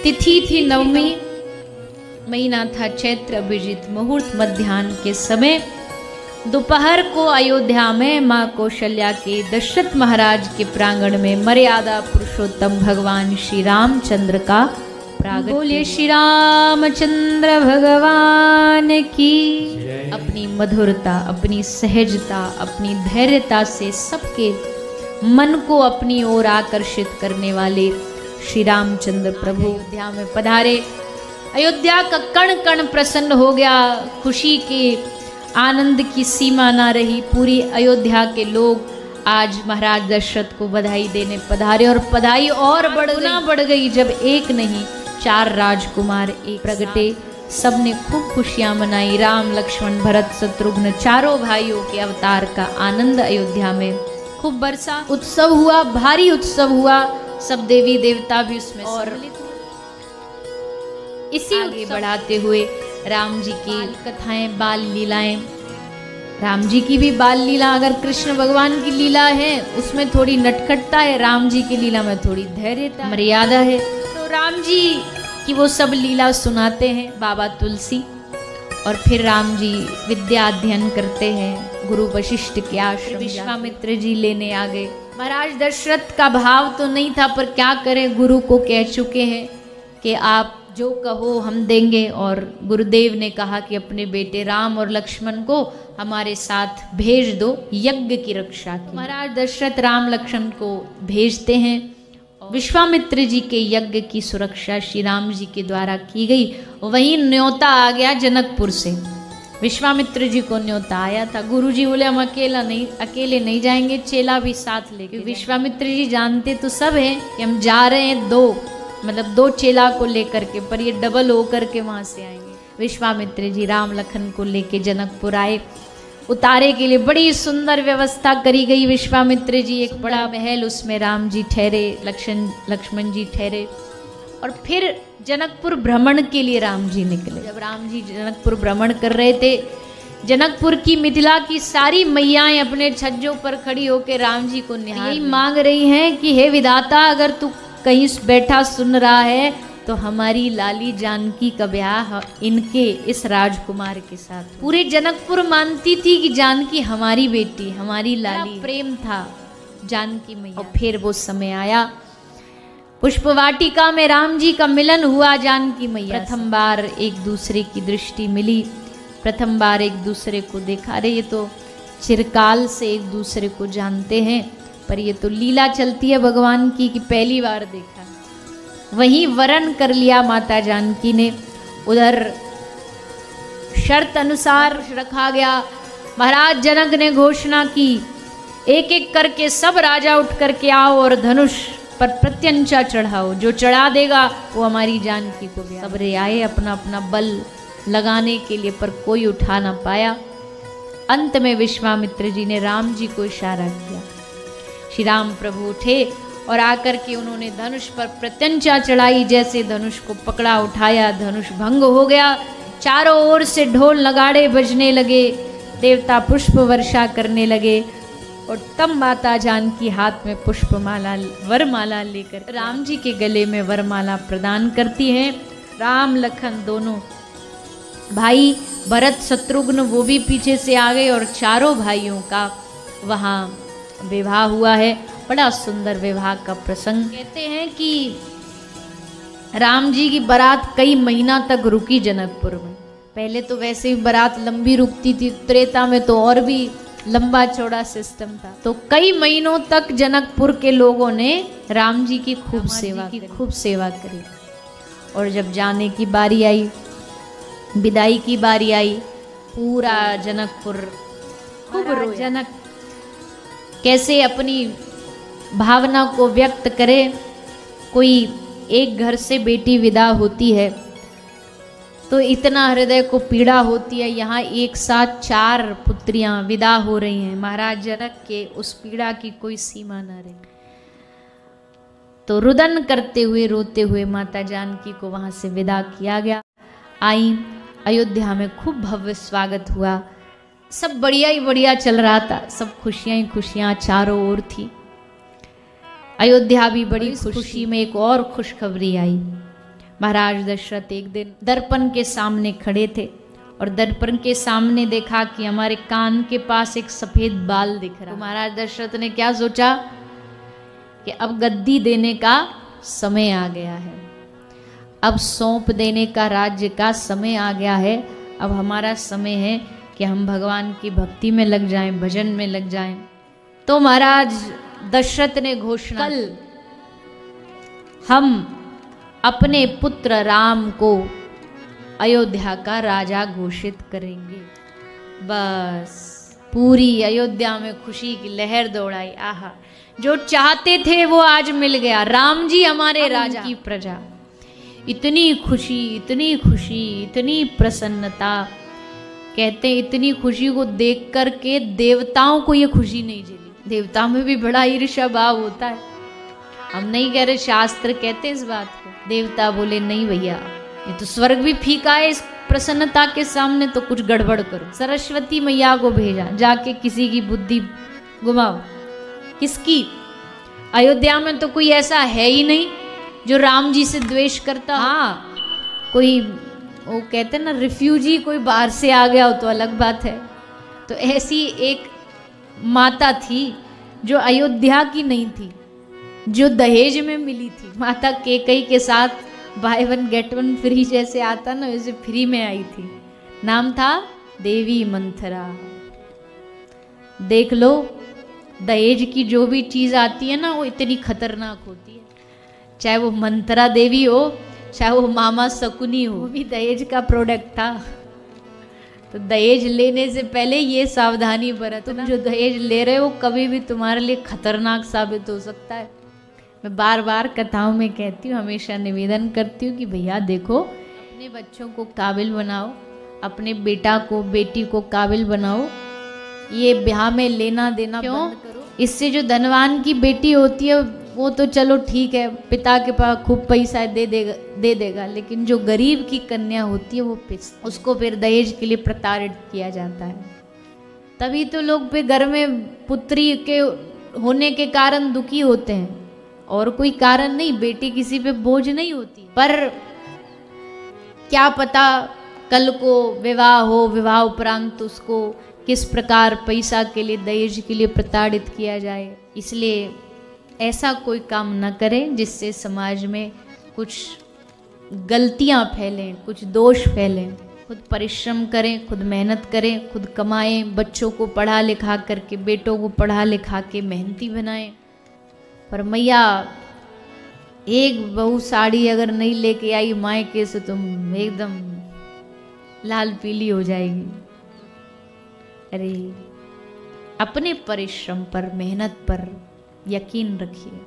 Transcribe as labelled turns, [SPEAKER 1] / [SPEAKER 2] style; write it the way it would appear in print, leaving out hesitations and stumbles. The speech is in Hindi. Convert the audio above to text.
[SPEAKER 1] तिथि थी नवमी, महीना था चैत्र, अभिजीत मुहूर्त, मध्याह्न के समय दोपहर को अयोध्या में माँ कौशल्या के दशरथ महाराज के प्रांगण में मर्यादा पुरुषोत्तम भगवान श्री रामचंद्र का प्रागट्य। बोले श्री रामचंद्र भगवान की। अपनी मधुरता, अपनी सहजता, अपनी धैर्यता से सबके मन को अपनी ओर आकर्षित करने वाले श्री रामचंद्र प्रभु अयोध्या में पधारे। अयोध्या का कण कण प्रसन्न हो गया, खुशी के आनंद की सीमा ना रही। पूरी अयोध्या के लोग आज महाराज दशरथ को बधाई देने पधारे और बधाई और बढ़ गई जब एक नहीं 4 राजकुमार एक प्रगटे। सबने खूब खुशियां मनाई। राम लक्ष्मण भरत शत्रुघ्न चारों भाइयों के अवतार का आनंद अयोध्या में खूब बरसा। उत्सव हुआ, भारी उत्सव हुआ, सब देवी देवता भी उसमें और इसी आगे बढ़ाते हुए राम जी की कथाएं, बाल लीलाएं। राम जी की भी बाल लीला, अगर कृष्ण भगवान की लीला है उसमें थोड़ी नटखटता है, राम जी की लीला में थोड़ी धैर्यता मर्यादा है। तो राम जी की वो सब लीला सुनाते हैं बाबा तुलसी, और फिर राम जी विद्या अध्ययन करते हैं गुरु वशिष्ठ के आश्रम। विश्वामित्र जी लेने आ गए। महाराज दशरथ का भाव तो नहीं था, पर क्या करें, गुरु को कह चुके हैं कि आप जो कहो हम देंगे। और गुरुदेव ने कहा कि अपने बेटे राम और लक्ष्मण को हमारे साथ भेज दो यज्ञ की रक्षा की। महाराज दशरथ राम लक्ष्मण को भेजते हैं। विश्वामित्र जी के यज्ञ की सुरक्षा श्री राम जी के द्वारा की गई। वहीं न्योता आ गया जनकपुर से। विश्वामित्र जी को न्योता आया था। गुरु जी बोले हम अकेले नहीं जाएंगे, चेला भी साथ लेके। विश्वामित्र जी जानते तो सब हैं कि हम जा रहे हैं 2 चेला को लेकर के, पर ये डबल होकर के वहां से आएंगे। विश्वामित्र जी राम लखन को लेके जनकपुर आए। उतारे के लिए बड़ी सुंदर व्यवस्था करी गई। विश्वामित्र जी एक बड़ा महल, उसमें राम जी ठहरे, लक्ष्मण जी ठहरे। और फिर जनकपुर भ्रमण के लिए राम जी निकले। जब राम जी जनकपुर भ्रमण कर रहे थे, जनकपुर की मिथिला की सारी मैयाएं अपने छज्जों पर खड़ी होकर राम जी को यही मांग रही हैं कि हे विधाता, अगर तू कहीं बैठा सुन रहा है तो हमारी लाली जानकी का ब्याह इनके इस राजकुमार के साथ। पूरे जनकपुर मानती थी कि जानकी हमारी बेटी, हमारी लाली। प्रेम था जानकी मैया। और फिर वो समय आया, पुष्प वाटिका में राम जी का मिलन हुआ जानकी मैया। प्रथम बार एक दूसरे की दृष्टि मिली, प्रथम बार एक दूसरे को देखा। अरे ये तो चिरकाल से एक दूसरे को जानते हैं, पर ये तो लीला चलती है भगवान की कि पहली बार देखा। वहीं वरण कर लिया माता जानकी ने। उधर शर्त अनुसार रखा गया। महाराज जनक ने घोषणा की, एक एक करके सब राजा उठ करके आओ और धनुष पर प्रत्यंचा चढ़ाओ, जो चढ़ा देगा वो हमारी जानकी को ब्याह। सबरे आए अपना अपना बल लगाने के लिए, पर कोई उठा ना पाया। अंत में विश्वामित्र जी ने राम जी को इशारा किया। श्री राम प्रभु उठे और आकर के उन्होंने धनुष पर प्रत्यंचा चढ़ाई। जैसे धनुष को पकड़ा, उठाया, धनुष भंग हो गया। चारों ओर से ढोल नगाड़े बजने लगे, देवता पुष्प वर्षा करने लगे। और तब माता जानकी हाथ में पुष्पमाला, वरमाला लेकर राम जी के गले में वरमाला प्रदान करती हैं। राम लखन दोनों भाई, भरत शत्रुघ्न वो भी पीछे से आ गए और चारों भाइयों का वहाँ विवाह हुआ है। बड़ा सुंदर विवाह का प्रसंग। कहते हैं कि राम जी की बारात कई महीना तक रुकी जनकपुर में। पहले तो वैसे ही बारात लंबी रुकती थी, त्रेता में तो और भी लंबा चौड़ा सिस्टम था। तो कई महीनों तक जनकपुर के लोगों ने राम जी की खूब सेवा करी। और जब जाने की बारी आई, विदाई की बारी आई, पूरा जनकपुर खूब रोया। जनक कैसे अपनी भावना को व्यक्त करे। कोई एक घर से बेटी विदा होती है तो इतना हृदय को पीड़ा होती है। यहाँ एक साथ 4 पुत्रियां विदा हो रही हैं। महाराज जनक के उस पीड़ा की कोई सीमा न रही। तो रुदन करते हुए, रोते हुए माता जानकी को वहां से विदा किया गया। आई अयोध्या में खूब भव्य स्वागत हुआ। सब बढ़िया ही बढ़िया चल रहा था, सब खुशियां ही खुशियां चारों ओर थी। अयोध्या भी बड़ी खुशी में एक और खुशखबरी आई। महाराज दशरथ एक दिन दर्पण के सामने खड़े थे और दर्पण के सामने देखा कि हमारे कान के पास एक सफेद बाल दिख रहा। तो महाराज दशरथ ने क्या सोचा कि अब गद्दी देने का समय आ गया है, अब सौंप देने का राज्य का समय आ गया है। अब हमारा समय है कि हम भगवान की भक्ति में लग जाएं, भजन में लग जाएं। तो महाराज दशरथ ने घोषणा, कल हम अपने पुत्र राम को अयोध्या का राजा घोषित करेंगे। बस पूरी अयोध्या में खुशी की लहर दौड़ाई। आहा, जो चाहते थे वो आज मिल गया, राम जी हमारे राजा की प्रजा। इतनी खुशी, इतनी खुशी, इतनी प्रसन्नता। कहते हैं इतनी खुशी को देख करके देवताओं को ये खुशी नहीं झेली। देवताओं में भी बड़ा ईर्ष्या भाव होता है। हम नहीं कह रहे, शास्त्र कहते हैं इस बात को। देवता बोले नहीं भैया, ये तो स्वर्ग भी फीका है इस प्रसन्नता के सामने, तो कुछ गड़बड़ करो। सरस्वती मैया को भेजा, जाके किसी की बुद्धि घुमाओ। किसकी? अयोध्या में तो कोई ऐसा है ही नहीं जो राम जी से द्वेष करता। हाँ, कोई वो कहते हैं ना रिफ्यूजी, कोई बाहर से आ गया हो तो अलग बात है। तो ऐसी एक माता थी जो अयोध्या की नहीं थी, जो दहेज में मिली थी। माता कैकेयी के साथ by one get one free जैसे आता ना, वैसे फ्री में आई थी। नाम था देवी मंथरा। देख लो, दहेज की जो भी चीज आती है ना वो इतनी खतरनाक होती है। चाहे वो मंथरा देवी हो, चाहे वो मामा शकुनी हो, वो भी दहेज का प्रोडक्ट था। तो दहेज लेने से पहले ये सावधानी बरतो, तुम जो दहेज ले रहे हो कभी भी तुम्हारे लिए खतरनाक साबित हो सकता है। मैं बार बार कथाओं में कहती हूँ, हमेशा निवेदन करती हूँ कि भैया देखो, अपने बच्चों को काबिल बनाओ, अपने बेटा को बेटी को काबिल बनाओ। ये ब्याह में लेना देना बंद करो। इससे जो धनवान की बेटी होती है वो तो चलो ठीक है, पिता के पास खूब पैसा दे देगा, लेकिन जो गरीब की कन्या होती है वो उसको फिर दहेज के लिए प्रताड़ित किया जाता है। तभी तो लोग फिर घर में पुत्री के होने के कारण दुखी होते हैं, और कोई कारण नहीं। बेटी किसी पे बोझ नहीं होती, पर क्या पता कल को विवाह हो, विवाह उपरांत उसको किस प्रकार पैसा के लिए, दहेज के लिए प्रताड़ित किया जाए। इसलिए ऐसा कोई काम न करें जिससे समाज में कुछ गलतियां फैलें, कुछ दोष फैलें। खुद परिश्रम करें, खुद मेहनत करें, खुद कमाएं, बच्चों को पढ़ा लिखा करके, बेटों को पढ़ा लिखा के मेहनती बनाएं। पर मैया एक बहू साड़ी अगर नहीं लेके आई मायके से, तुम एकदम लाल पीली हो जाएगी। अरे अपने परिश्रम पर, मेहनत पर यकीन रखिए।